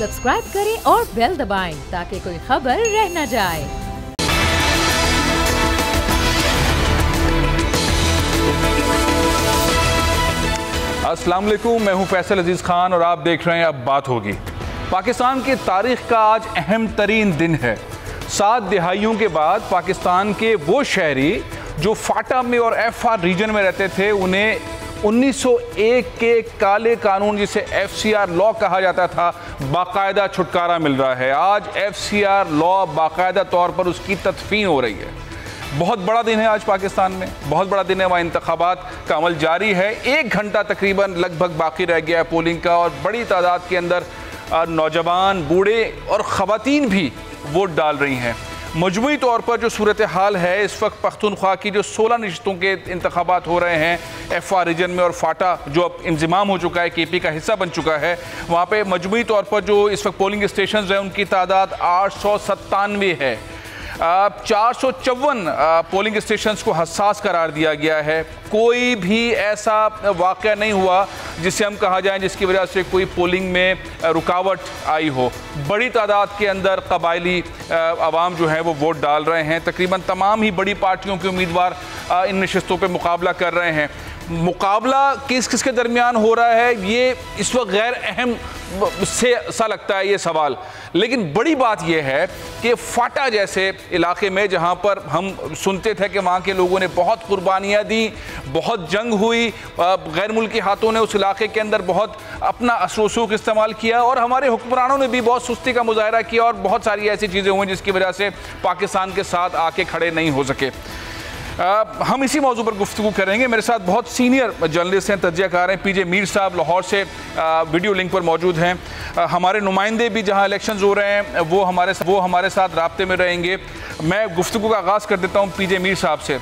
Subscribe करें और bell दबाएं ताकि कोई खबर रह न जाए। अस्सलाम वालेकुम, मैं हूं फैसल अजीज़ खान और आप देख रहे हैं अब बात होगी। पाकिस्तान की तारीख का आज अहम तरीन दिन है। 7 दहाइयों के बाद पाकिस्तान के वो शहरी जो फाटा में और FR रीजन में रहते थे, उन्हें 1901 के काले कानून जिसे FCR लॉ कहा जाता था, बाकायदा छुटकारा मिल रहा है। आज FCR लॉ बाकायदा तौर पर उसकी तदफीन हो रही है। बहुत बड़ा दिन है आज पाकिस्तान में, बहुत बड़ा दिन है। वहाँ इंतखाबात का अमल जारी है। 1 घंटा तकरीबन लगभग बाकी रह गया है पोलिंग का और बड़ी तादाद के अंदर नौजवान, बूढ़े और ख़वातीन भी वोट डाल रही हैं। मजमूई तौर पर जो सूरत हाल है इस वक्त पख्तूनख्वा की जो 16 नशिस्तों के इंतखाबात हो रहे हैं FR रीजन में और फाटा जो अब इंज़िमाम हो चुका है, KP का हिस्सा बन चुका है, वहाँ पे मजमूई तौर पर जो इस वक्त पोलिंग स्टेशन हैं उनकी तादाद 897 है। 454 पोलिंग स्टेशंस को हसास करार दिया गया है। कोई भी ऐसा वाक़या नहीं हुआ जिसे हम कहा जाए जिसकी वजह से कोई पोलिंग में रुकावट आई हो। बड़ी तादाद के अंदर कबायली आवाम जो है वो वोट डाल रहे हैं। तकरीबन तमाम ही बड़ी पार्टियों के उम्मीदवार इन नशिस्तों पर मुकाबला कर रहे हैं। मुकाबला किस किस के दरमियान हो रहा है ये इस वक्त गैर अहम से सा लगता है ये सवाल, लेकिन बड़ी बात यह है कि फाटा जैसे इलाके में जहां पर हम सुनते थे कि वहां के लोगों ने बहुत कुर्बानियां दी, बहुत जंग हुई, गैर मुल्की हाथों ने उस इलाके के अंदर बहुत अपना असर इस्तेमाल किया और हमारे हुक्मरानों ने भी बहुत सुस्ती का मुजाहरा किया और बहुत सारी ऐसी चीज़ें हुई जिसकी वजह से पाकिस्तान के साथ आके खड़े नहीं हो सके। हम इसी मौजू पर गुफ्तगू करेंगे। मेरे साथ बहुत सीनियर जर्नलिस्ट हैं, तज्ज़ियाकार हैं। PJ मीर साहब लाहौर से वीडियो लिंक पर मौजूद हैं। हमारे नुमाइंदे भी जहां इलेक्शंस हो रहे हैं वो हमारे साथ राब्ते में रहेंगे। मैं गुफ्तगू का आगाज़ कर देता हूं PJ मीर साहब से।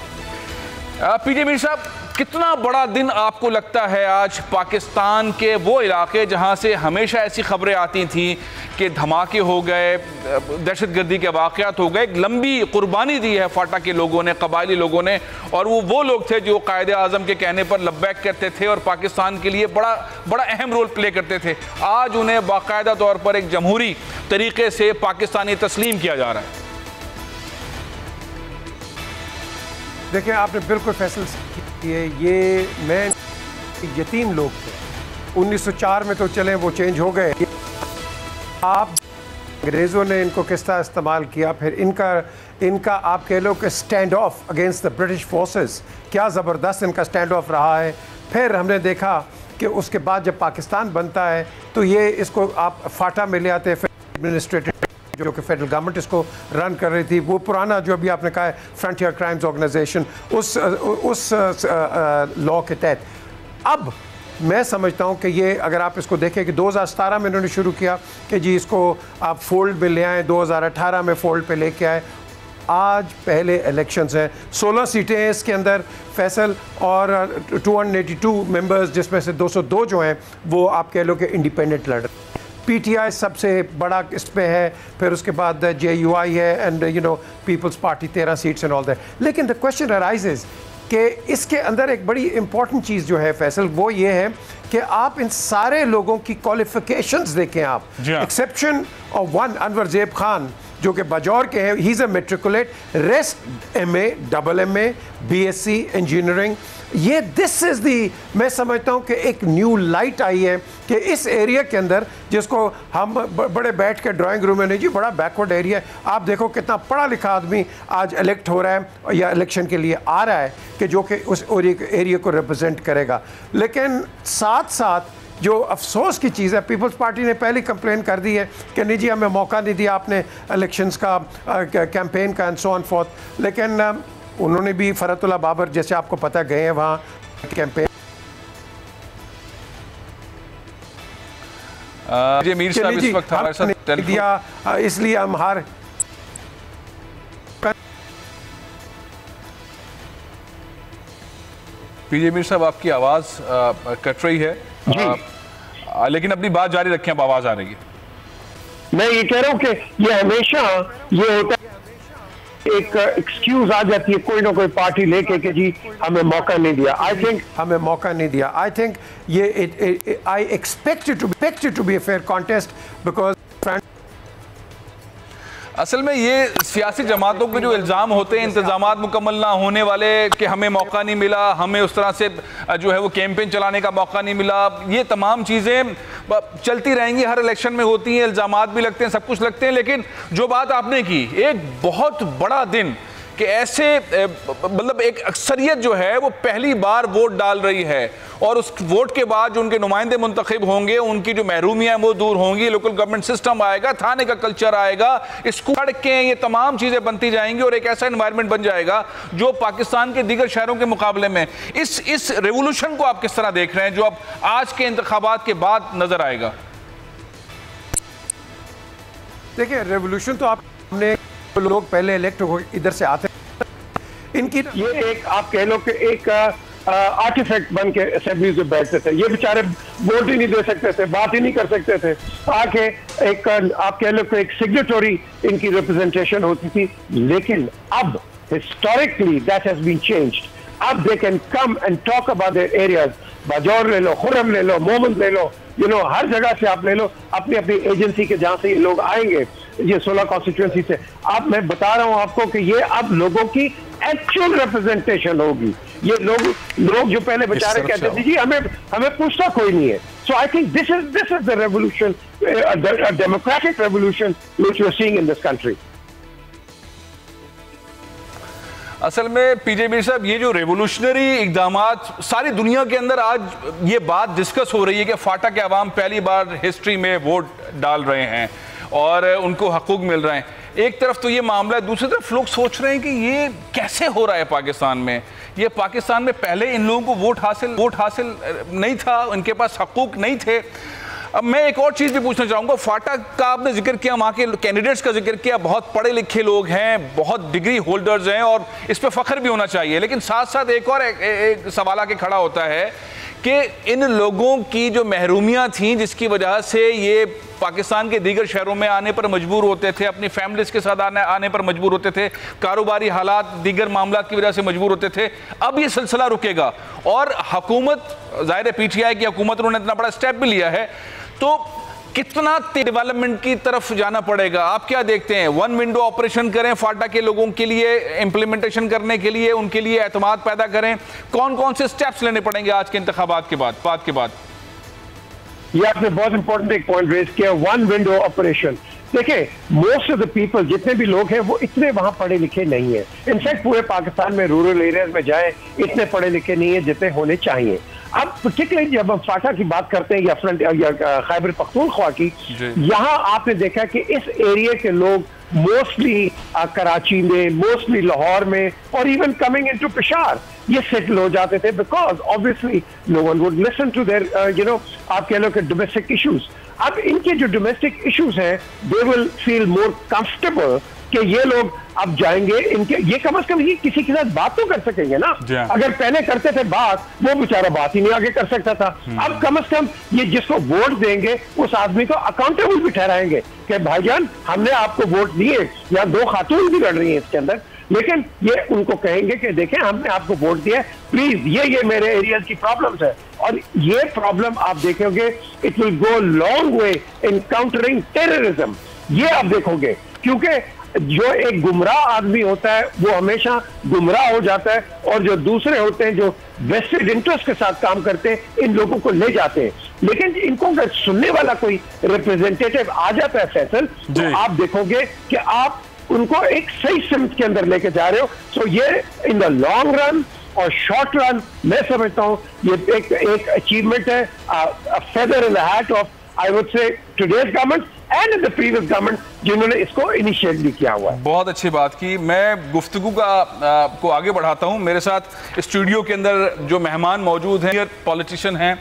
PJ मीर साहब, कितना बड़ा दिन आपको लगता है आज पाकिस्तान के वो इलाके जहां से हमेशा ऐसी खबरें आती थीं कि धमाके हो गए, दहशतगर्दी के वाक़यात हो गए, एक लंबी कुर्बानी दी है फाटा के लोगों ने, कबायली लोगों ने, और वो लोग थे जो कायदे आज़म के कहने पर लब्बैक करते थे और पाकिस्तान के लिए बड़ा अहम रोल प्ले करते थे। आज उन्हें बाकायदा तौर पर एक जमहूरी तरीके से पाकिस्तानी तस्लीम किया जा रहा है। देखिए, आपने बिल्कुल फैसला किए। ये मैं यतीम लोग थे 1904 में, तो चले वो चेंज हो गए। आप अंग्रेज़ों ने इनको किस तरह इस्तेमाल किया, फिर इनका आप कह लो कि stand of against the British forces, क्या ज़बरदस्त इनका स्टैंड ऑफ रहा है। फिर हमने देखा कि उसके बाद जब पाकिस्तान बनता है तो ये इसको आप फाटा में ले आते हैं। फिर एडमिनिस्ट्रेटिव जो कि फेडरल गवर्नमेंट इसको रन कर रही थी, वो पुराना जो अभी आपने कहा है फ्रंटियर क्राइम्स ऑर्गेनाइजेशन, उस लॉ के तहत अब मैं समझता हूँ कि ये अगर आप इसको देखें कि 2017 में इन्होंने शुरू किया कि जी इसको आप फोल्ड में ले आएँ, 2018 में फोल्ड पे लेके आए। आज पहले इलेक्शंस हैं, 16 सीटें हैं इसके अंदर फैसल, और 282 मेंबर्स जिसमें से 202 जो हैं वो आप कह लो कि इंडिपेंडेंट लड़ रहे। PTI सबसे बड़ा इस पे है, फिर उसके बाद JUI है and Peoples Party 13 seats and all that. लेकिन द क्वेश्चन अराइजेज कि इसके अंदर एक बड़ी इंपॉर्टेंट चीज़ जो है फैसल, वो ये है कि आप इन सारे लोगों की क्वालिफिकेशंस देखें आप, exception of one Anwar ज़ेब Khan जो कि बजौर के हैं, he is a matriculate, rest MA, MA, BSc engineering. ये दिस इज़ दी, मैं समझता हूँ कि एक न्यू लाइट आई है कि इस एरिया के अंदर जिसको हम बड़े बैठ के ड्राइंग रूम में, नहीं जी बड़ा बैकवर्ड एरिया है, आप देखो कितना पढ़ा लिखा आदमी आज इलेक्ट हो रहा है या इलेक्शन के लिए आ रहा है कि जो कि उस एरिया को रिप्रेजेंट करेगा। लेकिन साथ साथ जो अफसोस की चीज़ है, पीपल्स पार्टी ने पहले कंप्लेन कर दी है कि नहीं जी हमें मौका नहीं दिया आपने इलेक्शंस का, कैंपेन का एंड सो ऑन फोर्थ। लेकिन उन्होंने भी फरतुल्ला बाबर जैसे आपको पता गए हैं वहाँ कैंपेन मीर साहब इस वक्त हमारे साथ दिया, इसलिए हम हार। PJ मीर साहब, आपकी आवाज़ कट रही है, लेकिन अपनी बात जारी रखें, अब आवाज़ आ रही है। मैं ये कह रहा हूँ कि ये हमेशा ये होता है, एक एक्सक्यूज आ जाती है कोई ना कोई पार्टी लेके कि जी हमें मौका नहीं दिया। आई थिंक हमें मौका नहीं दिया। आई थिंक ये I expect to be a fair contest because असल में ये सियासी जमातों के जो इल्ज़ाम होते हैं इंतजामात मुकम्मल ना होने वाले, कि हमें मौका नहीं मिला, हमें उस तरह से जो है वो कैंपेन चलाने का मौका नहीं मिला, ये तमाम चीज़ें चलती रहेंगी, हर इलेक्शन में होती हैं, इल्ज़ामात भी लगते हैं, सब कुछ लगते हैं। लेकिन जो बात आपने की, एक बहुत बड़ा दिन कि ऐसे मतलब एक अक्सरियत जो है वो पहली बार वोट डाल रही है, और उस वोट के बाद जो उनके नुमाइंदे मुंतखब होंगे, उनकी जो महरूमियाँ वो दूर होंगी, लोकल गवर्नमेंट सिस्टम आएगा, थाने का कल्चर आएगा, स्कूल सड़कें, ये तमाम चीज़ें बनती जाएंगी और एक ऐसा इन्वायरमेंट बन जाएगा जो पाकिस्तान के दीगर शहरों के मुकाबले में इस रेवोल्यूशन को आप किस तरह देख रहे हैं जो अब आज के इंतखाबात के बाद नजर आएगा? देखिए, रेवोल्यूशन तो आपने लोग पहले इलेक्ट हो इधर से आते, इनकी ये एक आप कह लो कि एक आर्टिफैक्ट बन के असेंबली में बैठते थे, ये बेचारे वोट ही नहीं दे सकते थे, बात ही नहीं कर सकते थे, आके एक आप कह लो कि एक सिग्नेटरी इनकी रिप्रेजेंटेशन होती थी। लेकिन अब historically that has been changed. अब they can come and talk about their areas. Bajaur ले लो, खुर्रम ले लो, मोहम्मद ले लो, हर जगह से आप ले लो, अपनी अपनी एजेंसी के जहां से ये लोग आएंगे, ये 16 कॉन्स्टिट्यूएंसी से। अब मैं बता रहा हूं आपको कि ये अब लोगों की एक्चुअल रिप्रेजेंटेशन होगी। ये लोग जो पहले बेचारे कहते थे जी हमें पूछता कोई नहीं है। So I think this is the revolution, democratic revolution which we are seeing in this country. असल में पीजे मीर साहब, ये जो रेवोल्यूशनरी इकदामात सारी दुनिया के अंदर आज ये बात डिस्कस हो रही है कि फाटा के अवाम पहली बार हिस्ट्री में वोट डाल रहे हैं और उनको हकूक मिल रहे हैं। एक तरफ तो ये मामला है, दूसरी तरफ लोग सोच रहे हैं कि ये कैसे हो रहा है पाकिस्तान में। ये पाकिस्तान में पहले इन लोगों को वोट हासिल नहीं था, उनके पास हकूक नहीं थे। अब मैं एक और चीज़ भी पूछना चाहूँगा, फाटा का आपने जिक्र किया, वहाँ के कैंडिडेट्स का जिक्र किया, बहुत पढ़े लिखे लोग हैं, बहुत डिग्री होल्डर्स हैं और इस पर फ़ख्र भी होना चाहिए। लेकिन साथ साथ एक और एक सवाल आके खड़ा होता है कि इन लोगों की जो महरूमियाँ थीं जिसकी वजह से ये पाकिस्तान के दीगर शहरों में आने पर मजबूर होते थे, अपनी फैमिलीज़ के साथ आने पर मजबूर होते थे, कारोबारी हालात दीगर मामलात की वजह से मजबूर होते थे, अब ये सिलसिला रुकेगा और हुकूमत, ज़ाहिर है पीटीआई की हुकूमत, उन्होंने इतना बड़ा स्टेप भी लिया है, तो कितना डेवलपमेंट की तरफ जाना पड़ेगा? आप क्या देखते हैं? वन विंडो ऑपरेशन करें फाटा के लोगों के लिए, इम्प्लीमेंटेशन करने के लिए, उनके लिए एतमाद पैदा करें, कौन कौन से स्टेप्स लेने पड़ेंगे आज के इंतखाबात के बाद? ये आपने बहुत इंपॉर्टेंट एक पॉइंट रेज किया, वन विंडो ऑपरेशन। देखिए, मोस्ट ऑफ द पीपल, जितने भी लोग हैं, वो इतने वहां पढ़े लिखे नहीं है। इनफैक्ट पूरे पाकिस्तान में रूरल एरियाज में जाए, इतने पढ़े लिखे नहीं है जितने होने चाहिए। अब पर्टिकुलरली जब हम फाटा की बात करते हैं या खैबर पख्तूनख्वा की, यहाँ आपने देखा कि इस एरिया के लोग मोस्टली कराची में, मोस्टली लाहौर में और इवन कमिंग इनटू पेशावर ये सेटल हो जाते थे, because obviously no one would listen to their आप कह लो कि डोमेस्टिक इश्यूज। अब इनके जो डोमेस्टिक इश्यूज हैं, they will feel more comfortable कि ये लोग अब जाएंगे, इनके ये कम से कम ये किसी के साथ बात तो कर सकेंगे ना। अगर पहले करते थे बात, वो बेचारा बात ही नहीं आगे कर सकता था। अब कम से कम ये जिसको वोट देंगे उस आदमी को अकाउंटेबल भी ठहराएंगे कि भाईजान हमने आपको वोट दिए, या दो खातून भी लड़ रही हैं इसके अंदर, लेकिन ये उनको कहेंगे कि देखें हमने आपको वोट दिया, प्लीज ये मेरे एरिया की प्रॉब्लम्स है। और ये प्रॉब्लम आप देखोगे, it will go long way in countering terrorism. ये आप देखोगे, क्योंकि जो एक गुमराह आदमी होता है वो हमेशा गुमराह हो जाता है, और जो दूसरे होते हैं जो वेस्टेड इंटरेस्ट के साथ काम करते हैं, इन लोगों को ले जाते हैं। लेकिन इनको अगर सुनने वाला कोई रिप्रेजेंटेटिव आ जाता है फैसल, तो आप देखोगे कि आप उनको एक सही सिमत के अंदर लेके जा रहे हो। सो ये इन द लॉन्ग रन और शॉर्ट रन मैं समझता हूँ ये एक अचीवमेंट है, feather in the hat off I would say today's government and the previous government जिन्होंने इसको इनिशिएट भी किया हुआ है। बहुत अच्छी बात की। मैं गुफ्तगू को आगे बढ़ाता हूँ। मेरे साथ स्टूडियो के अंदर जो मेहमान मौजूद हैं, पॉलिटिशियन हैं,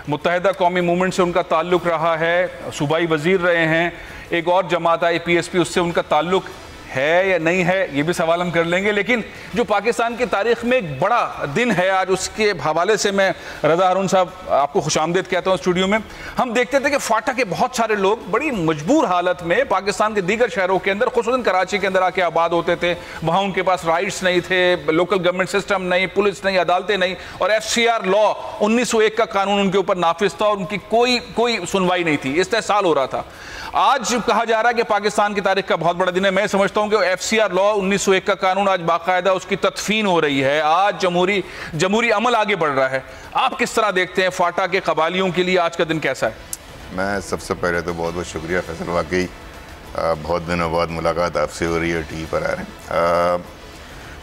मुत्तहिदा कौमी मूवमेंट से उनका ताल्लुक रहा है, सूबाई वजीर रहे हैं, एक और जमात आई PSP, उससे उनका ताल्लुक है या नहीं है ये भी सवाल हम कर लेंगे। लेकिन जो पाकिस्तान की तारीख में एक बड़ा दिन है आज, उसके हवाले से मैं रज़ा हारून साहब आपको खुशामदीद कहता हूँ स्टूडियो में। हम देखते थे कि फाटा के बहुत सारे लोग बड़ी मजबूर हालत में पाकिस्तान के दीगर शहरों के अंदर, खुसूसन कराची के अंदर आके आबाद होते थे। वहाँ उनके पास राइट्स नहीं थे, लोकल गवर्नमेंट सिस्टम नहीं, पुलिस नहीं, अदालतें नहीं, और FCR लॉ 1901 का कानून उनके ऊपर नाफिज था और उनकी कोई सुनवाई नहीं थी, इस्तेहसाल हो रहा था। आज कहा जा रहा है कि पाकिस्तान की तारीख का बहुत बड़ा दिन है। मैं समझता हूं कि FCR लॉ 1901 का कानून आज बाकायदा उसकी तदफीन हो रही है। आज जमहूरी अमल आगे बढ़ रहा है। आप किस तरह देखते हैं फाटा के कबालियों के लिए आज का दिन कैसा है? मैं सबसे पहले तो बहुत बहुत शुक्रिया फैसल, वाकई बहुत दिनों बाद मुलाकात आपसे हो रही है, टीवी पर आ रहे हैं।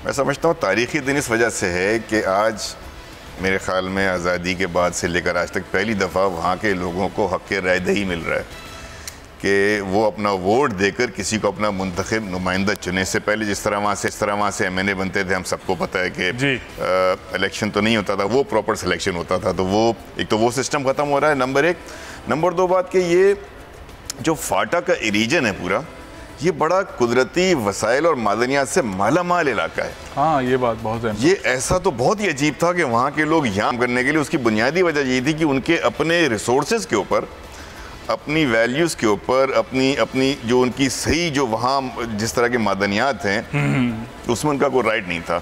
मैं समझता हूँ तारीख़ी दिन इस वजह से है कि आज मेरे ख़्याल में आज़ादी के बाद से लेकर आज तक पहली दफ़ा वहाँ के लोगों को हक़ रायदही मिल रहा है कि वो अपना वोट देकर किसी को अपना मुंतखब नुमाइंदा चुने। से पहले जिस तरह वहाँ से MNA बनते थे, हम सबको पता है कि इलेक्शन तो नहीं होता था, वो प्रॉपर सिलेक्शन होता था। तो वो एक तो वो सिस्टम ख़त्म हो रहा है, नंबर एक। नंबर दो बात कि ये जो फाटा का रीजन है पूरा, ये बड़ा कुदरती वसाइल और मादनियात से मालामाल इलाका है। हाँ, ये बात बहुत है। ये ऐसा तो बहुत ही अजीब था कि वहाँ के लोग यहाँ करने के लिए, उसकी बुनियादी वजह ये थी कि उनके अपने रिसोर्सेज के ऊपर, अपनी वैल्यूज़ के ऊपर, अपनी जो उनकी सही जो वहाँ जिस तरह के मादनियात हैं उसमें उनका कोई राइट नहीं था।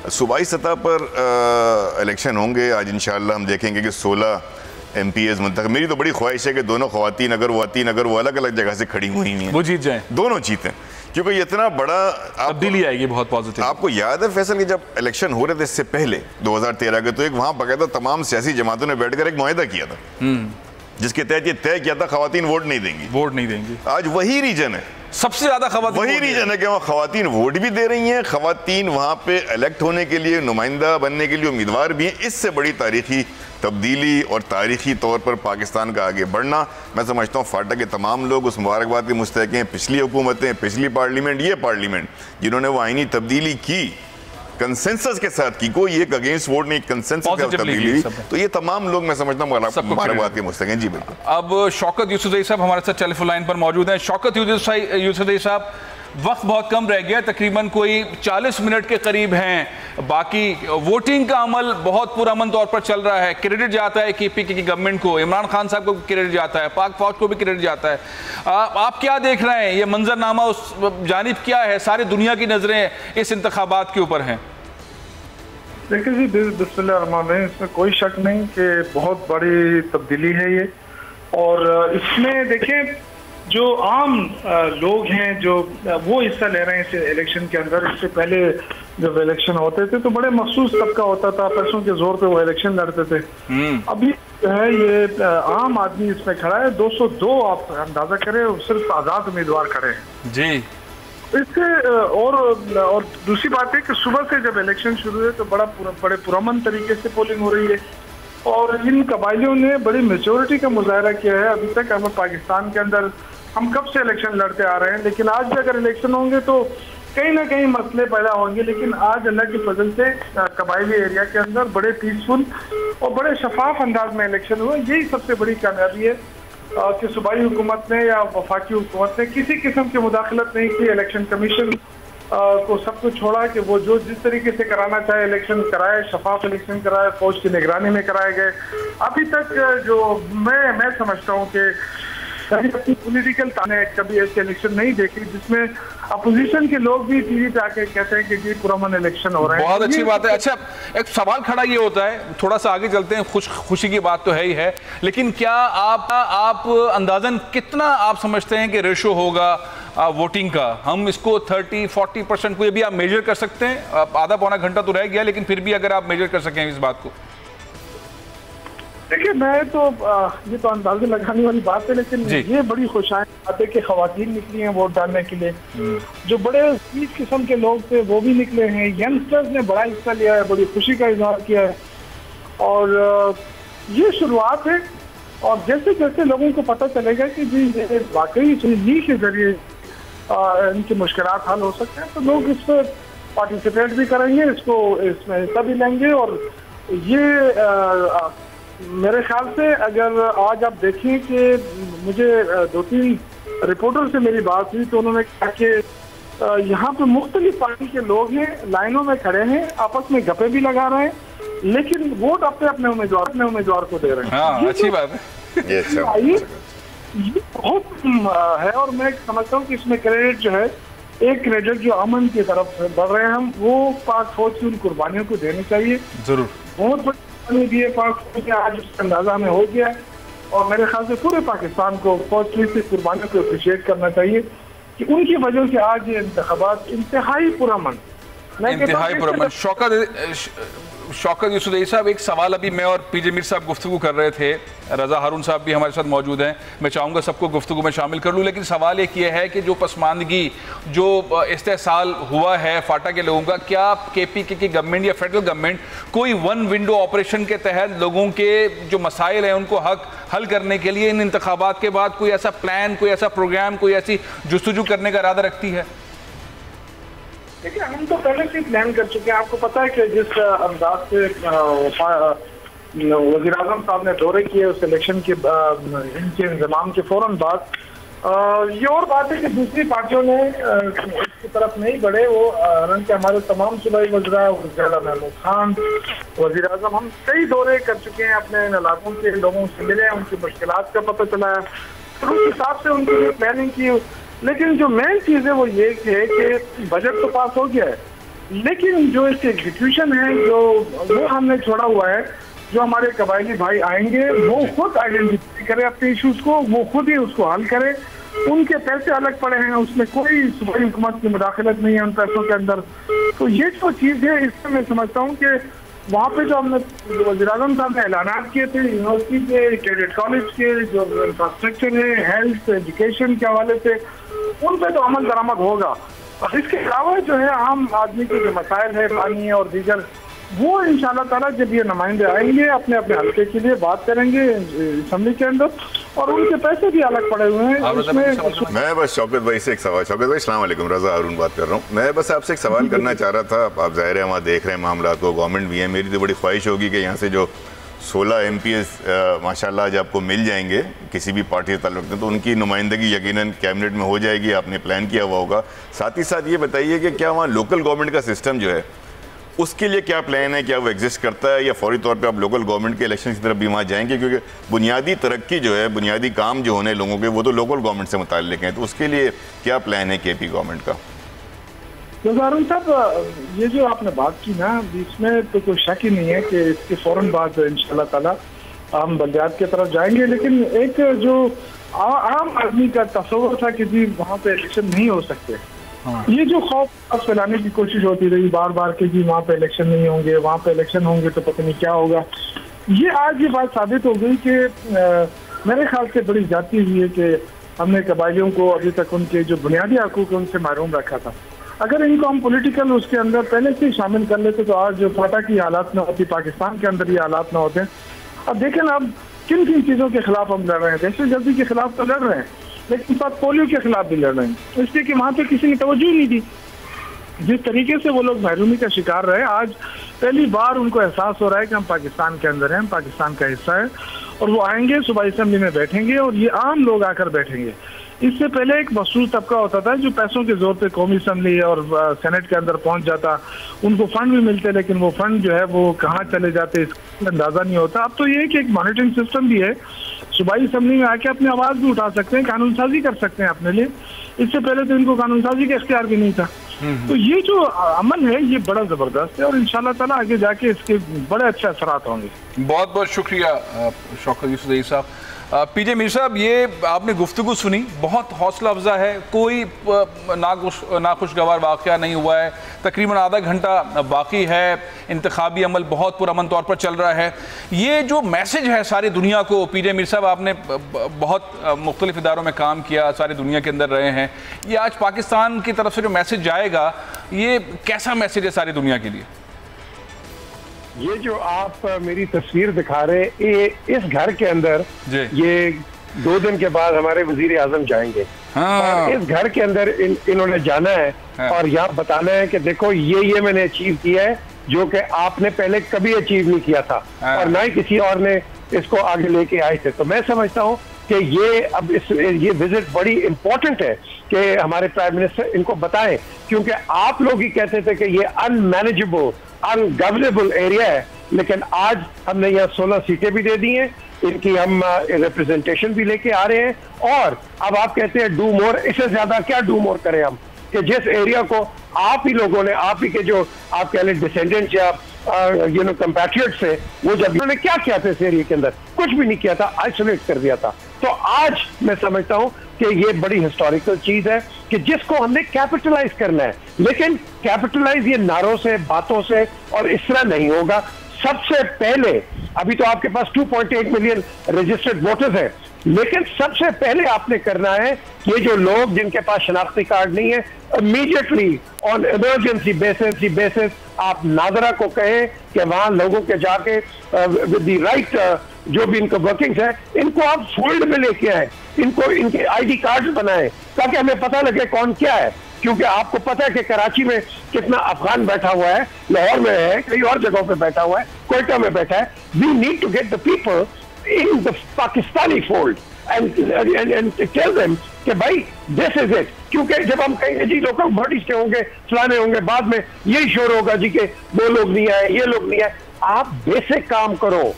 सूबाई सतह पर इलेक्शन होंगे आज इंशाअल्लाह। हम देखेंगे कि 16 MPs मुंतखब। मेरी तो बड़ी ख्वाहिश है कि दोनों ख़वातीन अगर वो अलग अलग जगह से खड़ी हुई हैं, वो जीत जाएं, दोनों जीतें, क्योंकि ये इतना बड़ा तब्दीली आएगी बहुत पॉजिटिव। आपको याद है फैसल कि जब इलेक्शन हो रहे थे इससे पहले 2013 के, तो एक वहाँ बाकायदा तमाम सियासी जमातों ने बैठकर एक मुआहिदा किया था जिसके तहत ये तय किया था ख़वातीन वोट नहीं देंगी। आज वही रीजन है, सबसे ज्यादा ख़वातीन, वही रीजन है कि वहाँ ख़वातीन वोट भी दे रही हैं, ख़वातीन वहाँ पे इलेक्ट होने के लिए, नुमाइंदा बनने के लिए उम्मीदवार भी हैं। इससे बड़ी तारीखी तब्दीली और तारीखी तौर पर पाकिस्तान का आगे बढ़ना, मैं समझता हूँ फाटा के तमाम लोग उस मुबारकबाद के मुस्तहिक़ हैं। पिछली हुकूमतें, पिछली पार्लियामेंट, ये पार्लियामेंट जिन्होंने वो आईनी तब्दीली की कंसेंसस के साथ की, कोई एक अगेंस्ट वोट नहीं, कंसेंसस की तब्दीली हुई, तो ये तमाम लोग मैं समझता हूँ मुबारकबाद के मुस्तहिक़ हैं। जी बिल्कुल। अब शौकत यूसुफ़ज़ई साहब हमारे साथ टेलीफोन लाइन पर मौजूद हैं। शौकत यूसुफ़ज़ई साहब, वक्त बहुत कम रह गया, तकरीबन कोई 40 मिनट के करीब हैं बाकी। वोटिंग का अमल बहुत पुरअमन तौर पर चल रहा है। क्रेडिट जाता है KPK की गवर्नमेंट को, इमरान खान साहब को क्रेडिट जाता है, पाक फौज को भी क्रेडिट जाता है। आप क्या देख रहे हैं? ये मंजरनामा उस जानिब क्या है? सारी दुनिया की नजरें इस इंतखाबात के ऊपर हैं। देखिए जी, बिस्मिल्लाहिर्रहमानिर्रहीम, इसमें कोई शक नहीं कि बहुत बड़ी तब्दीली है ये। और इसमें देखें जो आम लोग हैं जो वो हिस्सा ले रहे हैं इस इलेक्शन के अंदर। इससे पहले जब इलेक्शन होते थे तो बड़े मखसूस तबका होता था, पैसों के जोर पे वो इलेक्शन लड़ते थे। अभी जो है ये आम आदमी इसमें खड़ा है। 202 आप अंदाजा करें, सिर्फ आज़ाद उम्मीदवार खड़े हैं जी। इससे और दूसरी बात है कि सुबह से जब इलेक्शन शुरू है तो बड़े पुरअमन तरीके से पोलिंग हो रही है और इन कबाइलियों ने बड़ी मेजोरिटी का मुजाहरा किया है। अभी तक हमें पाकिस्तान के अंदर हम कब से इलेक्शन लड़ते आ रहे हैं, लेकिन आज भी अगर इलेक्शन होंगे तो कहीं ना कहीं मसले पैदा होंगे। लेकिन आज अल्लाह की फजल से कबाइली एरिया के अंदर बड़े पीसफुल और बड़े शफाफ अंदाज में इलेक्शन हुए। यही सबसे बड़ी कामयाबी है कि सूबाई हुकूमत ने या वफाकी हुकूमत ने किसी किस्म की मुदाखलत नहीं की। इलेक्शन कमीशन को सब कुछ छोड़ा कि वो जो जिस तरीके से कराना चाहे इलेक्शन कराए, शफाफ इलेक्शन कराए, फौज की निगरानी में कराए गए। अभी तक जो मैं समझता हूँ कि अपनी पॉलिटिकल ताने कभी ऐसे इलेक्शन नहीं देखी जिसमें अपोजिशन के लोग भी टीवी पे आके कहते हैं कि जी पुरअमन इलेक्शन हो रहे हैं। बहुत अच्छी बात है। अच्छा, एक सवाल खड़ा ये होता है, थोड़ा सा आगे चलते हैं, खुशी की बात तो है ही है, लेकिन क्या आप अंदाजन कितना आप समझते हैं कि रेशो होगा वोटिंग का? हम इसको 30-40% को भी आप मेजर कर सकते हैं? आधा पौना घंटा तो रह गया, लेकिन फिर भी अगर आप मेजर कर सकें इस बात को। देखिए, मैं तो ये तो अंदाजे लगाने वाली बात है, लेकिन ये बड़ी खुशाइन बात है कि खवातीन निकली हैं वोट डालने के लिए। जो बड़े इस किस्म के लोग थे वो भी निकले हैं, यंगस्टर्स ने बड़ा हिस्सा लिया है, बड़ी खुशी का इजहार किया है। और ये शुरुआत है और जैसे जैसे लोगों को पता चलेगा कि जी वाकई इन्हीं के जरिए इनकी मुश्किलात हल हो सकते हैं तो लोग इस पर पार्टिसिपेट भी करेंगे, इसमें हिस्सा भी लेंगे। और ये मेरे ख्याल से अगर आज आप देखें कि मुझे 2-3 रिपोर्टर से मेरी बात हुई तो उन्होंने कहा कि यहाँ पे मुख्तलिफ पार्टी के लोग हैं, लाइनों में खड़े हैं, आपस में गप्पे भी लगा रहे हैं, लेकिन वोट अपने उम्मीदवार को दे रहे हैं। हाँ, अच्छी बात है। ये बहुत है और मैं समझता हूँ कि इसमें क्रेडिट जो है, एक क्रेडिट जो अमन की तरफ बढ़ रहे हैं हम, वो पाक फौज की उन कुर्बानियों को देनी चाहिए। जरूर, बहुत बड़ी कुर्बानी दी है पाक फौज ने, आज उसका अंदाजा हमें हो गया। और मेरे ख्याल से पूरे पाकिस्तान को फौजी से कुर्बानियों को अप्रिशिएट करना चाहिए कि उनकी वजह से आज ये इंतखाबात इंतहाई पुरअमन, इंतहाई पुरअमन। शौकत यूसुफ साहब, एक सवाल अभी मैं और पीजे मीर साहब गुफ्तगू कर रहे थे, रज़ा हारून साहब भी हमारे साथ मौजूद हैं, मैं चाहूँगा सबको गुफ्तगू में शामिल कर लूँ, लेकिन सवाल एक ये है कि जो पसमानदगी, जो इस्तेसाल हुआ है फाटा के लोगों का, क्या KPK की गवर्नमेंट या फेडरल गवर्नमेंट कोई वन विंडो ऑपरेशन के तहत लोगों के जो मसाइल हैं उनको हल करने के लिए इन इंतखाबात के बाद कोई ऐसा प्लान, कोई ऐसा प्रोग्राम, कोई ऐसी जुस्तजू करने का इरादा रखती है? देखिए, हम तो पहले से प्लान कर चुके हैं। आपको पता है कि जिस अंदाज से वज़ीर आज़म साहब ने दौरे किए उस इलेक्शन के इनके इंतजाम के फौरन बाद, ये और बात है कि दूसरी पार्टियों ने इसकी तरफ नहीं बढ़े। वो हालांकि हमारे तमाम सूबाई वज़रा, महमूद खान, वज़ीर आज़म, हम कई दौरे कर चुके हैं, अपने इलाकों के लोगों से मिले, उनकी मुश्किलात का पता चलाया, तो उस हिसाब से उनकी प्लानिंग की। लेकिन जो मेन चीज़ है वो ये है कि बजट तो पास हो गया है, लेकिन जो इसके एग्जीक्यूशन है वो हमने छोड़ा हुआ है। जो हमारे कबायली भाई आएंगे वो खुद आइडेंटिफाई करें अपने इश्यूज को, वो खुद ही उसको हल करें। उनके पैसे अलग पड़े हैं, उसमें कोई सूबाई हुकूमत की मुदाखलत नहीं है उन पैसों के अंदर। तो ये जो चीज़ है, इसमें मैं समझता हूँ कि वहाँ पे जो हमने वज़ीर आज़म साहब ने ऐलान किए थे यूनिवर्सिटी के, कैडेट कॉलेज के जो इंफ्रास्ट्रक्चर है, हेल्थ, एजुकेशन के हवाले से, उन पे तो अमल दरामद होगा। और इसके अलावा जो है आम आदमी के जो मसाइल है, पानी और दीगर, वो इंशाल्लाह ताला जब ये नुमाइंदे आएंगे अपने अपने हल्के के लिए बात करेंगे असम्बली के अंदर, और उनके पैसे भी अलग पड़े हुए हैं उसमें। मैं बस शौकत भाई से एक सवाल, शौकत भाई अस्सलाम वालेकुम, रज़ा हारून बात कर रहा हूँ। मैं बस आपसे एक सवाल करना चाह रहा था। आप ज़ाहिर है वहाँ देख रहे हैं मामला को, गवर्नमेंट भी है, मेरी तो बड़ी ख्वाहिश होगी कि यहाँ से जो 16 MPs माशाल्लाह आज आपको मिल जाएंगे किसी भी पार्टी से ताल्लुक़ रखते हैं, तो उनकी नुमाइंदगी यकीनन कैबिनेट में हो जाएगी, आपने प्लान किया हुआ होगा। साथ ही साथ ये बताइए कि क्या वहाँ लोकल गवर्नमेंट का सिस्टम जो है उसके लिए क्या प्लान है, क्या वो एग्जिस्ट करता है, या फौरी तौर पे आप लोकल गवर्नमेंट के इलेक्शन की तरफ भी वहाँ जाएंगे? क्योंकि बुनियादी तरक्की जो है, बुनियादी काम जो होने लोगों के, वो तो लोकल गवर्नमेंट से मुताल्लिक हैं, तो उसके लिए क्या प्लान है KP गवर्नमेंट का? हारून साहब, ये जो आपने बात की ना, इसमें तो कोई शक ही नहीं है कि इसके फौरन बाद इंशाल्लाह ताला हम बल्दियात की तरफ जाएंगे। लेकिन एक जो आम आदमी का तस्वर था कि जी वहाँ पे इलेक्शन नहीं हो सकते, ये जो खौफ फैलाने की कोशिश होती रही बार बार कि जी वहाँ पे इलेक्शन नहीं होंगे, वहाँ पे इलेक्शन होंगे तो पता नहीं क्या होगा, ये आज ये बात साबित हो गई कि मेरे ख्याल से बड़ी ज्यादती हुई है कि हमने कबायलियों को अभी तक उनके जो बुनियादी हकूक उनसे महरूम रखा था। अगर इनको हम पॉलिटिकल उसके अंदर पहले से शामिल कर लेते तो आज जो फाटा की हालात न होती, पाकिस्तान के अंदर ये हालात न होते। अब देखें ना, अब किन किन चीज़ों के खिलाफ हम लड़ रहे हैं। दहशत गर्दी के खिलाफ तो लड़ रहे हैं, लेकिन साथ पोलियो के खिलाफ भी लड़ रहे हैं, इसलिए कि वहाँ पे किसी ने तवज्जो ही नहीं दी। जिस तरीके से वो लोग महरूमी का शिकार रहे, आज पहली बार उनको एहसास हो रहा है कि हम पाकिस्तान के अंदर हैं, हम पाकिस्तान का हिस्सा है, और वो आएंगे, सुबह असम्बली में बैठेंगे और ये आम लोग आकर बैठेंगे। इससे पहले एक मखसूस तबका होता था जो पैसों के जोर पे कौमी असम्बली और सेनेट के अंदर पहुंच जाता, उनको फंड भी मिलते, लेकिन वो फंड जो है वो कहाँ चले जाते इसका अंदाजा नहीं होता। अब तो ये कि एक मॉनिटरिंग सिस्टम भी है, सूबाई असम्बली में आके अपनी आवाज़ भी उठा सकते हैं, कानून साजी कर सकते हैं अपने लिए। इससे पहले तो इनको कानून साजी का इख्तियार भी नहीं था। तो ये जो अमल है ये बड़ा ज़बरदस्त है और इंशाल्लाह ताला आगे जाके इसके बड़े अच्छे असरात होंगे। बहुत बहुत शुक्रिया शौकत यूसुफ साहब। पीजे मीर साहब, ये आपने गुफ्तगू सुनी, बहुत हौसला अफजा है, कोई नाखुशगवार वाक़या नहीं हुआ है, तकरीबन आधा घंटा बाकी है, इंतखाबी अमल बहुत पुरअमन तौर पर चल रहा है। ये जो मैसेज है सारी दुनिया को, पीजे मीर साहब आपने बहुत मुख्तलिफ इदारों में काम किया, सारी दुनिया के अंदर रहे हैं, ये आज पाकिस्तान की तरफ से जो मैसेज जाएगा, ये कैसा मैसेज है सारी दुनिया के लिए? ये जो आप मेरी तस्वीर दिखा रहे, ये इस घर के अंदर ये 2 दिन के बाद हमारे वजीर आजम जाएंगे। और इस घर के अंदर इन्होंने जाना है और यहाँ बताना है कि देखो ये मैंने अचीव किया है जो कि आपने पहले कभी अचीव नहीं किया था और ना ही किसी और ने इसको आगे लेके आए थे। तो मैं समझता हूँ कि ये अब ये विजिट बड़ी इंपॉर्टेंट है कि हमारे प्राइम मिनिस्टर इनको बताएं, क्योंकि आप लोग ही कहते थे कि ये अनमैनेजेबल अनगवर्नेबल एरिया है, लेकिन आज हमने यहाँ 16 सीटें भी दे दी हैं, इनकी हम रिप्रेजेंटेशन भी लेके आ रहे हैं और अब आप कहते हैं डू मोर। इससे ज्यादा क्या डू मोर करें हम कि जिस एरिया को आप ही लोगों ने, आप ही के जो आप कह लें डिसेंडेंट्स या कंपैट्रियट से, वो जब उन्होंने क्या किया था इस एरिया के अंदर, कुछ भी नहीं किया था, आइसोलेट कर दिया था। तो आज मैं समझता हूं कि ये बड़ी हिस्टोरिकल चीज है कि जिसको हमने कैपिटलाइज करना है, लेकिन कैपिटलाइज ये नारों से, बातों से और इस तरह नहीं होगा। सबसे पहले, अभी तो आपके पास 2.8 मिलियन रजिस्टर्ड वोटर्स हैं, लेकिन सबसे पहले आपने करना है ये जो लोग जिनके पास शनाख्ती कार्ड नहीं है, इमीडिएटली ऑन इमरजेंसी बेसिस आप नादरा को कहें कि वहां लोगों के जाके विद द राइट जो भी इनका वर्किंग्स है, इनको आप फोल्ड में लेके आए, इनको इनके आईडी कार्ड बनाएं ताकि हमें पता लगे कौन क्या है। क्योंकि आपको पता है कि कराची में कितना अफगान बैठा हुआ है, लाहौर में है, कई और जगहों पे बैठा हुआ है, कोयटा में बैठा है। We need to get the people in the Pakistani fold and tell them कि भाई दिस इज इट। क्योंकि जब हम कहेंगे जी लोकल बॉडीज के होंगे, फलाने होंगे, बाद में यही शोर होगा जी के वो लोग नहीं आए, ये लोग नहीं आए। आप बेसिक काम करो,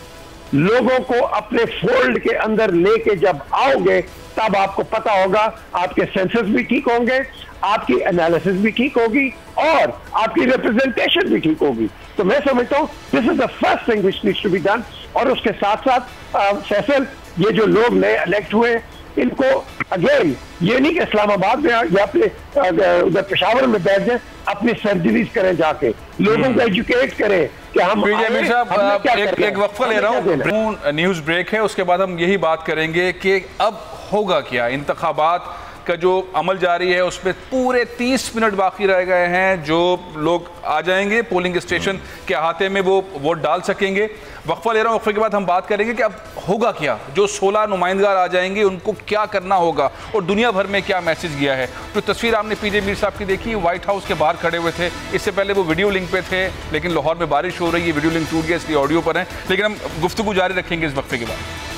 लोगों को अपने फोल्ड के अंदर लेके जब आओगे तब आपको पता होगा, आपके सेंसस भी ठीक होंगे, आपकी एनालिसिस भी ठीक होगी और आपकी रिप्रेजेंटेशन भी ठीक होगी। तो मैं समझता हूँ this is the first thing which needs to be done. और उसके साथ साथ फैसल, ये जो लोग नए इलेक्ट हुए, इनको अगेन ये नहीं कि इस्लामाबाद में या अपने उधर पेशावर में बैठ जाए, अपनी सर्जरीज करें, जाके लोगों को एजुकेट करें कि हम मीर साहब एक वक्फा ले रहा हूँ, न्यूज़ ब्रेक है, उसके बाद हम यही बात करेंगे कि अब होगा क्या। इंतखाबात का जो अमल जारी है उसमें पूरे 30 मिनट बाकी रह गए हैं, जो लोग आ जाएंगे पोलिंग स्टेशन के अहाते में वो वोट डाल सकेंगे। वक्फा ले रहा हूँ, वक्फे के बाद हम बात करेंगे कि अब होगा क्या, जो 16 नुमाइंदगार आ जाएंगे उनको क्या करना होगा और दुनिया भर में क्या मैसेज गया है। तो तस्वीर आपने पीजे मीर साहब की देखी, व्हाइट हाउस के बाहर खड़े हुए थे, इससे पहले वो वीडियो लिंक पे थे, लेकिन लाहौर में बारिश हो रही है, वीडियो लिंक टूट गया, इसलिए ऑडियो पर है, लेकिन हम गुफ्तगू जारी रखेंगे इस वक्फे के बाद।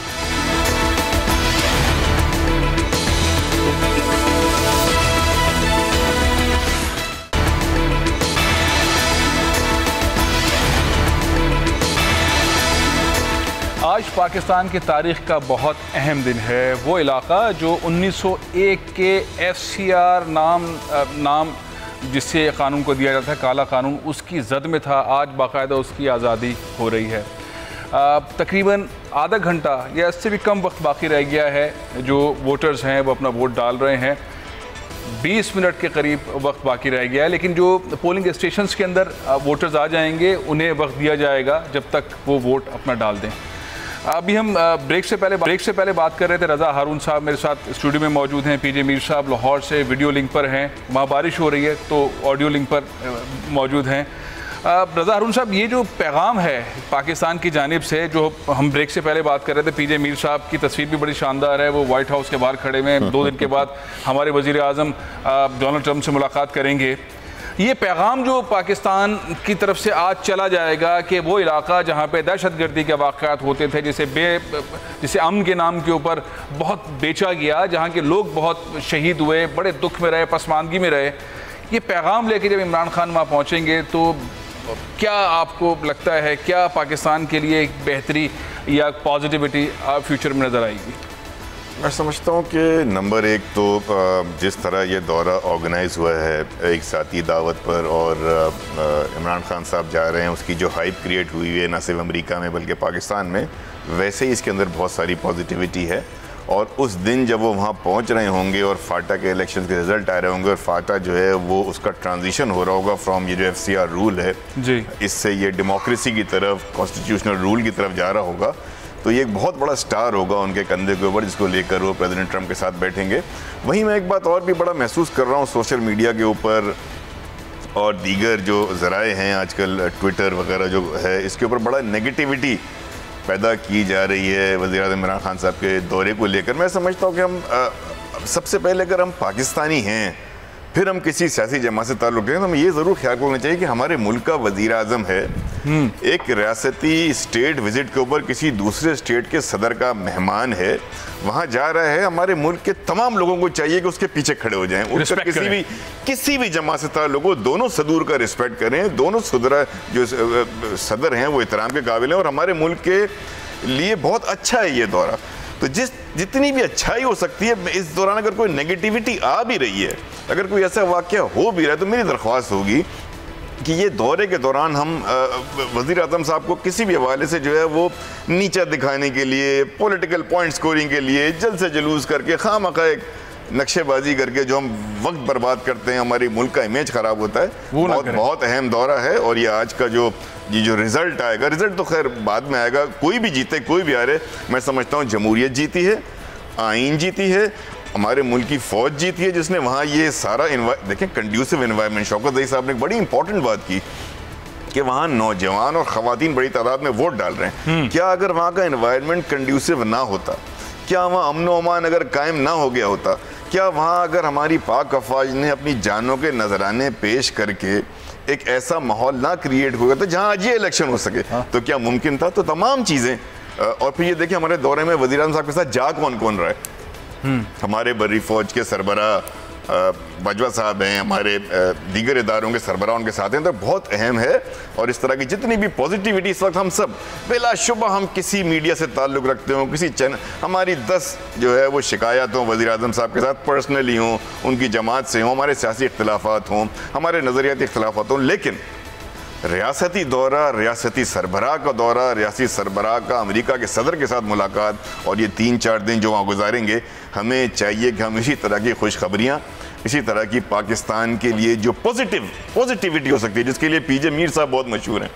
आज पाकिस्तान की तारीख़ का बहुत अहम दिन है। वो इलाका जो 1901 के FCR नाम जिससे कानून को दिया जाता है, काला कानून, उसकी जद में था, आज बाकायदा उसकी आज़ादी हो रही है। तकरीबन आधा घंटा या इससे भी कम वक्त बाकी रह गया है। जो वोटर्स हैं वो अपना वोट डाल रहे हैं, 20 मिनट के करीब वक्त बाकी रह गया है, लेकिन जो पोलिंग स्टेशंस के अंदर वोटर्स आ जाएंगे उन्हें वक्त दिया जाएगा जब तक वो वोट अपना डाल दें। अभी हम ब्रेक से पहले बात कर रहे थे, रज़ा हारून साहब मेरे साथ स्टूडियो में मौजूद हैं, पीजे मीर साहब लाहौर से वीडियो लिंक पर हैं, वहाँ बारिश हो रही है तो ऑडियो लिंक पर मौजूद हैं। रज़ा हारून साहब, ये जो पैगाम है पाकिस्तान की जानिब से, जो हम ब्रेक से पहले बात कर रहे थे, पीजे मीर साहब की तस्वीर भी बड़ी शानदार है, वो व्हाइट हाउस के बाहर खड़े हुए हैं, 2 दिन के बाद हमारे वज़ीर आज़म डोनाल्ड ट्रंप से मुलाकात करेंगे। ये पैगाम जो पाकिस्तान की तरफ से आज चला जाएगा कि वो इलाका जहाँ पे दहशतगर्दी के वाक़यात होते थे, जिसे अमन के नाम के ऊपर बहुत बेचा गया, जहाँ के लोग बहुत शहीद हुए, बड़े दुख में रहे, पसमानदगी में रहे, ये पैगाम लेके जब इमरान खान वहाँ पहुँचेंगे तो क्या आपको लगता है, क्या पाकिस्तान के लिए एक बेहतरी या पॉजिटिविटी फ्यूचर में नज़र आएगी? मैं समझता हूँ कि नंबर 1 तो जिस तरह ये दौरा ऑर्गेनाइज़ हुआ है एक साथी दावत पर, और इमरान खान साहब जा रहे हैं, उसकी जो हाइप क्रिएट हुई है न सिर्फ अमेरिका में बल्कि पाकिस्तान में, वैसे ही इसके अंदर बहुत सारी पॉजिटिविटी है। और उस दिन जब वो वहाँ पहुँच रहे होंगे और फाटा के इलेक्शन के रिजल्ट आ रहे होंगे और फाटा जो है वो उसका ट्रांजिशन हो रहा होगा फ्रॉम ये जो FCR रूल है जी, इससे ये डेमोक्रेसी की तरफ, कॉन्स्टिट्यूशनल रूल की तरफ जा रहा होगा, तो ये एक बहुत बड़ा स्टार होगा उनके कंधे के ऊपर, जिसको लेकर वो प्रेसिडेंट ट्रंप के साथ बैठेंगे। वहीं मैं एक बात और भी बड़ा महसूस कर रहा हूँ सोशल मीडिया के ऊपर और दीगर जो ज़राए हैं आजकल, ट्विटर वगैरह जो है, इसके ऊपर बड़ा नेगेटिविटी पैदा की जा रही है वज़ीर-ए-आज़म इमरान खान साहब के दौरे को लेकर। मैं समझता हूँ कि हम सबसे पहले अगर हम पाकिस्तानी हैं, फिर हम किसी सियासी जमात से ताल्लुक़ रखते हैं, तो हमें ये ज़रूर ख्याल रखना चाहिए कि हमारे मुल्क का वज़ीर-ए-आज़म है, एक रियासती स्टेट विज़िट के ऊपर किसी दूसरे स्टेट के सदर का मेहमान है, वहाँ जा रहा है, हमारे मुल्क के तमाम लोगों को चाहिए कि उसके पीछे खड़े हो जाएं, उसका किसी भी जमात से ताल्लुक़ हो, दोनों सदूर का रिस्पेक्ट करें, दोनों जो सदर हैं वो एहतराम के काबिल हैं और हमारे मुल्क के लिए बहुत अच्छा है ये दौरा। तो जितनी भी अच्छाई हो सकती है, इस दौरान अगर कोई नेगेटिविटी आ भी रही है, अगर कोई ऐसा वाक़या हो भी रहा है, तो मेरी दरख्वास्त होगी कि ये दौरे के दौरान हम वज़ीर आज़म साहब को किसी भी हवाले से जो है वो नीचा दिखाने के लिए, पॉलिटिकल पॉइंट स्कोरिंग के लिए जल्द से जुलूस करके खामखा एक नक्शेबाजी करके जो हम वक्त बर्बाद करते हैं, हमारी मुल्क का इमेज ख़राब होता है। बहुत अहम दौरा है। और ये आज का जो रिज़ल्ट आएगा, रिज़ल्ट तो खैर बाद में आएगा, कोई भी जीते कोई भी हारे, मैं समझता हूँ जमहूरियत जीती है, आइन जीती है, हमारे मुल्क की फ़ौज जीती है, जिसने वहाँ ये सारा देखें कंड्यूसिव एनवायरनमेंट। शौकत ज़ई साहब ने एक बड़ी इंपॉर्टेंट बात की कि वहाँ नौजवान और ख़वातीन बड़ी तादाद में वोट डाल रहे हैं। क्या अगर वहाँ का एनवायरनमेंट कंड्यूसिव ना होता, क्या वहाँ अमन व अमान अगर कायम ना हो गया होता, क्या वहाँ अगर हमारी पाक अफवाज ने अपनी जानों के नजराने पेश करके एक ऐसा माहौल ना क्रिएट हो गया था जहाँ आज ये इलेक्शन हो सके, तो क्या मुमकिन था? तो तमाम चीज़ें। और फिर ये देखिए हमारे दौरे में वज़ीर आज़म साहब के साथ जा कौन कौन रहा है। हमारे बर्री फौज के सरबरा बजवा साहब हैं, हमारे दीगर इदारों के सरबराह उनके साथ हैं। तो बहुत अहम है। और इस तरह की जितनी भी पॉजिटिविटी इस वक्त हम सब बिलाशुबा, हम किसी मीडिया से ताल्लुक़ रखते हों, किसी चैनल, हमारी 10 जो है वो शिकायत हों वज़ीर आज़म साहब के साथ पर्सनली हों, उनकी जमात से हों, हमारे सियासी इख्तिलाफ़ात हों, हमारे नज़रियाती इख्तिलाफ़ात हों, लेकिन रियासती दौरा, रियासती सरबराह का दौरा, रियासती सरबराह का अमेरिका के सदर के साथ मुलाकात और ये 3-4 दिन जो वहाँ गुजारेंगे, हमें चाहिए कि हम इसी तरह की खुशखबरियाँ, इसी तरह की पाकिस्तान के लिए जो पॉजिटिविटी हो सकती है, जिसके लिए पीजे मीर साहब बहुत मशहूर हैं।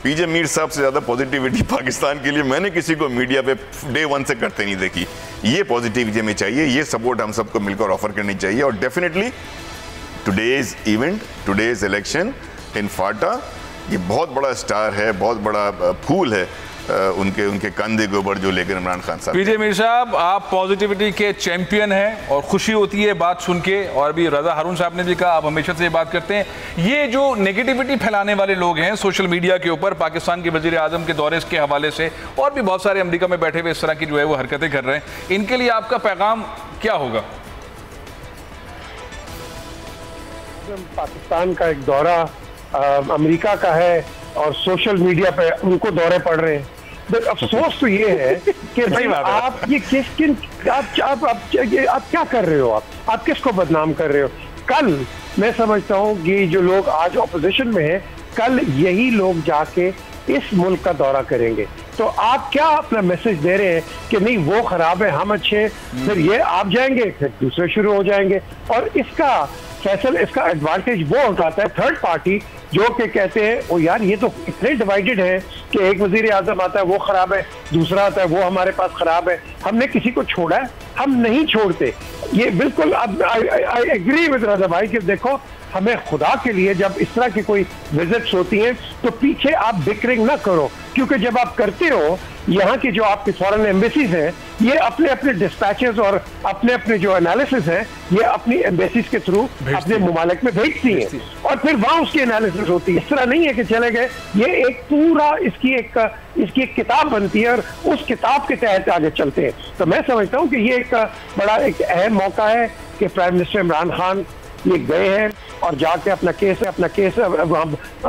पीजे मीर साहब से ज़्यादा पॉजिटिविटी पाकिस्तान के लिए मैंने किसी को मीडिया पे डे 1 से करते नहीं देखी। ये पॉजिटिविटी हमें चाहिए, ये सपोर्ट हम सबको मिलकर ऑफर करनी चाहिए। और definitely today's event, today's election in FATA, ये बहुत बड़ा स्टार है, बहुत बड़ा फूल है उनके कंधे के ऊपर जो लेकर इमरान खान साहब। पीजे मीर साहब, आप पॉजिटिविटी के चैंपियन हैं और खुशी होती है बात सुन के। और अभी रजा हारून साहब ने भी कहा, आप हमेशा से ये बात करते हैं। ये जो नेगेटिविटी फैलाने वाले लोग हैं सोशल मीडिया के ऊपर, पाकिस्तान के वजीर आजम के दौरे के हवाले से और भी बहुत सारे अमेरिका में बैठे हुए इस तरह की जो है वो हरकतें कर रहे हैं, इनके लिए आपका पैगाम क्या होगा? पाकिस्तान का एक दौरा अमेरिका का है और सोशल मीडिया पे उनको दौरे पड़ रहे हैं। अफसोस तो ये है कि भाई आप ये किन आप क्या कर रहे हो? आप किसको बदनाम कर रहे हो? कल मैं समझता हूँ कि जो लोग आज ऑपोजिशन में हैं, कल यही लोग जाके इस मुल्क का दौरा करेंगे। तो आप क्या अपना मैसेज दे रहे हैं कि नहीं वो खराब है, हम अच्छे, फिर ये आप जाएंगे, फिर दूसरे शुरू हो जाएंगे। और इसका फैसला, इसका एडवांटेज वो उठाता है थर्ड पार्टी, जो कि कहते हैं ओ यार ये तो इतने डिवाइडेड है कि एक वजीर आजम आता है वो खराब है, दूसरा आता है वो हमारे पास खराब है, हमने किसी को छोड़ा है? हम नहीं छोड़ते। ये बिल्कुल आई एग्री विद रजा भाई कि देखो, हमें खुदा के लिए जब इस तरह की कोई विजिट्स होती हैं तो पीछे आप बिक्रिंग ना करो, क्योंकि जब आप करते हो, यहाँ की जो आपकी फॉरेन एम्बेसीज हैं, ये अपने अपने डिस्पैचेस और अपने अपने जो एनालिसिस हैं, ये अपनी एम्बेसीज के थ्रू अपने मुमालिक में भेजती हैं और फिर वहाँ उसकी एनालिसिस होती है। इस तरह नहीं है कि चले गए, ये एक पूरा इसकी एक किताब बनती है और उस किताब के तहत आगे चलते हैं। तो मैं समझता हूँ कि ये एक बड़ा एक अहम मौका है कि प्राइम मिनिस्टर इमरान खान ये गए हैं और जाके अपना केस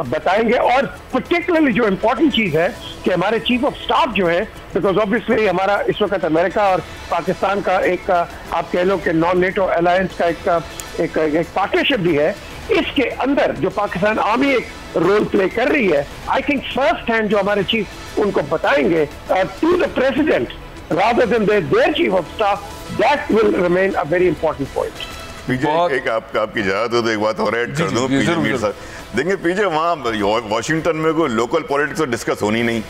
बताएंगे। और पर्टिकुलरली जो इम्पोर्टेंट चीज़ है कि हमारे चीफ ऑफ स्टाफ जो है, बिकॉज ऑब्वियसली हमारा इस वक्त अमेरिका और पाकिस्तान का एक आप कह लो कि नॉन नेटो अलायंस का एक पार्टनरशिप भी है, इसके अंदर जो पाकिस्तान आर्मी एक रोल प्ले कर रही है, आई थिंक फर्स्ट हैंड जो हमारे चीफ उनको बताएंगे to the president rather than their chief of staff, that will remain a very important point. एक आपकी इजाजत हो तो एक बात और ऐड कर दूं पीजे मीर साहब। देखेंगे पीजे, वहाँ वाशिंगटन में कोई लोकल पॉलिटिक्स तो डिस्कस होनी नहीं,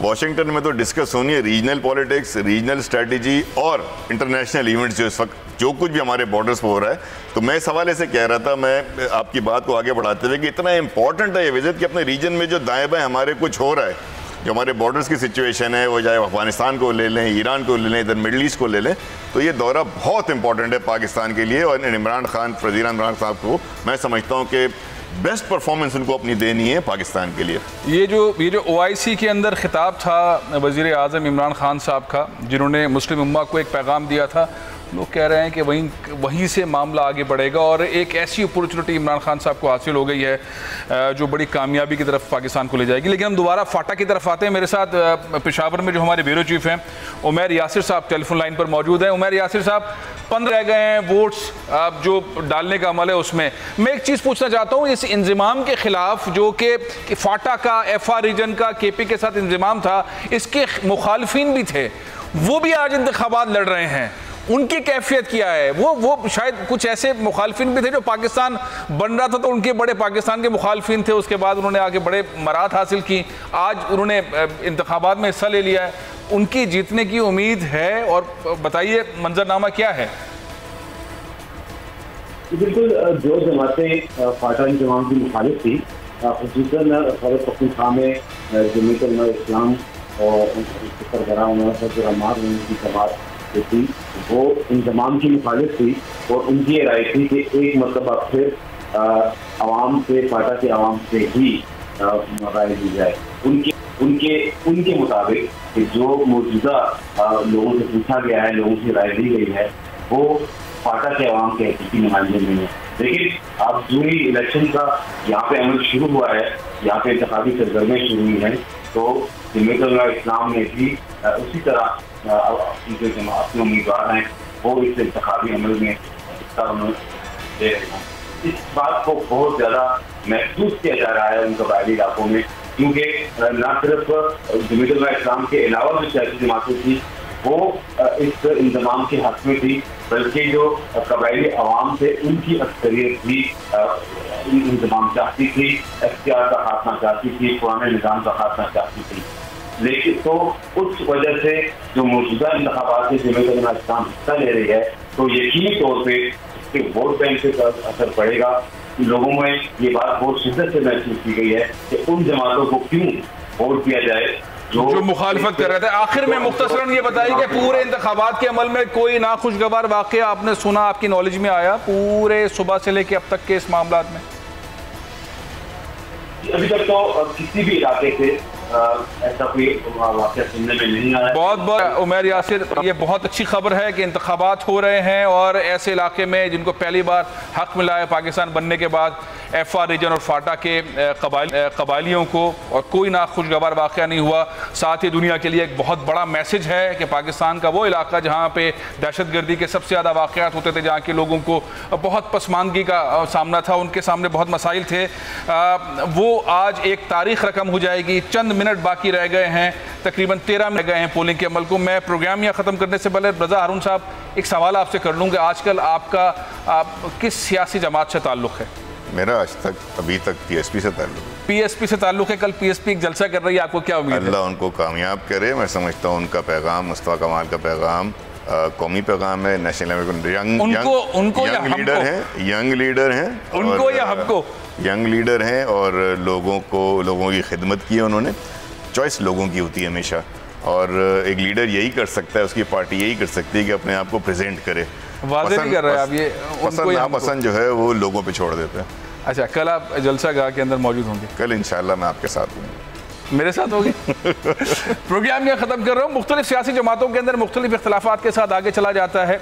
वाशिंगटन में तो डिस्कस होनी है रीजनल पॉलिटिक्स, रीजनल स्ट्रेटजी और इंटरनेशनल इवेंट्स जो इस वक्त जो कुछ भी हमारे बॉर्डर्स पर हो रहा है। तो मैं इस हवाले से कह रहा था, मैं आपकी बात को आगे बढ़ाते हुए कि इतना इंपॉर्टेंट है ये विजिट कि अपने रीजन में जो दाएँ बाएँ हमारे कुछ हो रहा है, जो हमारे बॉर्डर्स की सिचुएशन है, वो चाहे अफगानिस्तान को ले लें, ईरान को ले लें, इधर मिडल ईस्ट को ले लें, तो ये दौरा बहुत इंपॉर्टेंट है पाकिस्तान के लिए। और इमरान खान, वज़ीर इमरान साहब को मैं समझता हूँ कि बेस्ट परफॉर्मेंस उनको अपनी देनी है पाकिस्तान के लिए। ये जो OIC के अंदर खिताब था वज़ीर आज़म इमरान खान साहब का, जिन्होंने मुस्लिम उम्मा को एक पैगाम दिया था, लोग कह रहे हैं कि वहीं से मामला आगे बढ़ेगा और एक ऐसी अपॉर्चुनिटी इमरान खान साहब को हासिल हो गई है जो बड़ी कामयाबी की तरफ पाकिस्तान को ले जाएगी। लेकिन हम दोबारा फाटा की तरफ आते हैं। मेरे साथ पेशावर में जो हमारे ब्यूरो चीफ हैं उमैर यासिर साहब टेलीफोन लाइन पर मौजूद हैं। उमैर यासिर साहब, 15 रह गए हैं वोट्स जो डालने का अमल है उसमें। मैं एक चीज़ पूछना चाहता हूँ, इस इंजमाम के खिलाफ जो कि फाटा का, एफआर रीजन का केपी के साथ इंजमाम था, इसके मुखालफिन भी थे, वो भी आज इंतखाबात लड़ रहे हैं, उनकी कैफियत क्या है? वो शायद कुछ ऐसे मुखालफिन भी थे जो पाकिस्तान बन रहा था तो उनके बड़े पाकिस्तान के मुखालफिन थे, उसके बाद उन्होंने आगे बड़े मराहत हासिल की, आज उन्होंने इंतखाबात में हिस्सा ले लिया है, उनकी जीतने की उम्मीद है? और बताइए मंजरनामा क्या है? बिल्कुल, जो जमातें फाटा इंजमाम की मुखालिफ थी, खसूसन खैबर पख्तूनख्वा में जमीयत इस्लाम और सरबराह उनकी जमात जो थी वो इंजमाम की मुखालिफ थी और उनकी ये राय थी कि एक मरतबा फिर आवाम से, फाटा के आवाम से ही राय दी जाए। उनके मुताबिक कि जो मौजूदा लोगों से पूछा गया है, लोगों से राय दी गई है, वो फाटा के आवाम के हकीकी नुमाइंदे नहीं है। लेकिन अब जो ही इलेक्शन का यहाँ पे अमल शुरू हुआ है, यहाँ पे इंतखाबी सरगर्मियाँ शुरू हुई हैं, तो जमीयत इस्लाम ने भी उसी तरह अपने उम्मीदवार हैं वो इस इंतखाबी अमल में हिस्सा दे रहे हैं। इस बात को बहुत ज़्यादा महसूस किया जा रहा है उन कबायली इलाकों में, क्योंकि न सिर्फ जमीयत इस्लाम के अलावा जो सियासी जमातें थी वो इस इंतजाम के हक में थी, बल्कि जो कबायली अवाम थे उनकी अक्सरियत भी इंतजाम चाहती थी, एख्तियार का खात्मा चाहती थी, पुराने निज़ाम का खात्मा चाहती थी। लेकिन तो उस वजह से जो मौजूदा इंतखाबात में जमीयत इस्लाम हिस्सा ले रही है, तो यकीनी तौर पर इसके वोट बैंक से असर पड़ेगा। लोगों में ये बात बहुत शिद्दत से महसूस की गई है कि उन जमातों को क्यों वोट दिया जाए जो मुखालफत कर रहे थे। आखिर में मुख्तसरन ये बताइए कि पूरे इंतखाबात के अमल में कोई नाखुशगवार वाक़या आपने सुना, आपकी नॉलेज में आया पूरे सुबह से लेके अब तक के इस मामला में? अभी तक तो किसी भी इलाके से ऐसा कोई वाक़या सुनने में नहीं आया। बहुत उमैर यासिर, ये बहुत अच्छी खबर है कि इंतखाबात हो रहे हैं और ऐसे इलाके में जिनको पहली बार हक मिला है पाकिस्तान बनने के बाद, एफआर रीजन और फाटा के कबायलियों को, और कोई नाखुशगवार वाक़या नहीं हुआ। साथ ही दुनिया के लिए एक बहुत बड़ा मैसेज है कि पाकिस्तान का वो इलाका जहाँ पे दहशतगर्दी के सबसे ज़्यादा वाक़यात होते थे, जहाँ के लोगों को बहुत पसमानदगी का सामना था, उनके सामने बहुत मसाइल थे, वो आज एक तारीख़ रकम हो जाएगी। चंद मिनट बाकी रह गए हैं, तकरीबन 13 मिनट गए हैं पोलिंग के अमल को। मैं प्रोग्राम यहाँ ख़त्म करने से पहले रज़ा हारून साहब एक सवाल आपसे कर लूँ कि आजकल आपका किस सियासी जमात से ताल्लुक़ है? मेरा आज तक अभी तक पीएसपी से ताल्लुक़ है। पीएसपी से ताल्लुक़ है। कल पीएसपी एक जलसा कर रही है, आपको क्या उम्मीद है? अल्लाह उनको कामयाब करे। मैं समझता हूँ उनका पैगाम, मुस्तफ़ा कमाल का पैगाम कौमी पैगाम है, नेशनल यंग लीडर हैं, उनको या हमको यंग लीडर हैं और लोगों की खिदमत की है उन्होंने। चॉइस लोगों की होती है हमेशा, और एक लीडर यही कर सकता है, उसकी पार्टी यही कर सकती है कि अपने आप को प्रेजेंट करे। वाज़ेह नहीं कर रहे हैं आप, ये पसंद नापसंद जो है वो लोगों पे छोड़ देते हैं। अच्छा, कल आप जलसा गाह के अंदर मौजूद होंगे? कल इंशाल्लाह मैं आपके साथ हूँ। मेरे साथ होगी। प्रोग्राम यहाँ ख़त्म कर रहा हूँ। मुख्तलिफ सियासी जमातों के अंदर मुख्तलिफ इख्तलाफात के साथ आगे चला जाता है,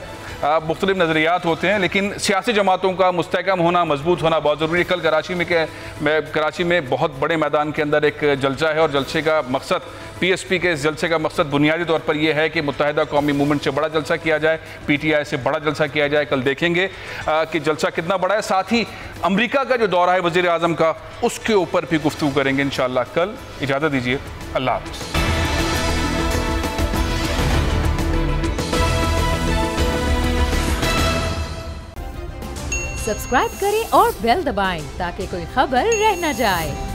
मुख्तलिफ नज़रियात होते हैं, लेकिन सियासी जमातों का मुस्तहकम होना, मजबूत होना बहुत ज़रूरी है। कल कराची में बहुत बड़े मैदान के अंदर एक जलसा है और जलसे का मकसद, पीएसपी के इस जलसे का मकसद बुनियादी तौर पर यह है कि मुत्तहिदा कौमी मूवमेंट से बड़ा जलसा किया जाए, पीटीआई से बड़ा जलसा किया जाए। कल देखेंगे कि जलसा कितना बड़ा है। साथ ही अमेरिका का जो दौरा है वज़ीर आज़म का, उसके ऊपर भी गुफ्तगू करेंगे इंशाअल्लाह। कल इजाज़त दीजिए, अल्लाह हाफ़िज़। सब्सक्राइब करें और बेल दबाएं ताकि कोई खबर रह न जाए।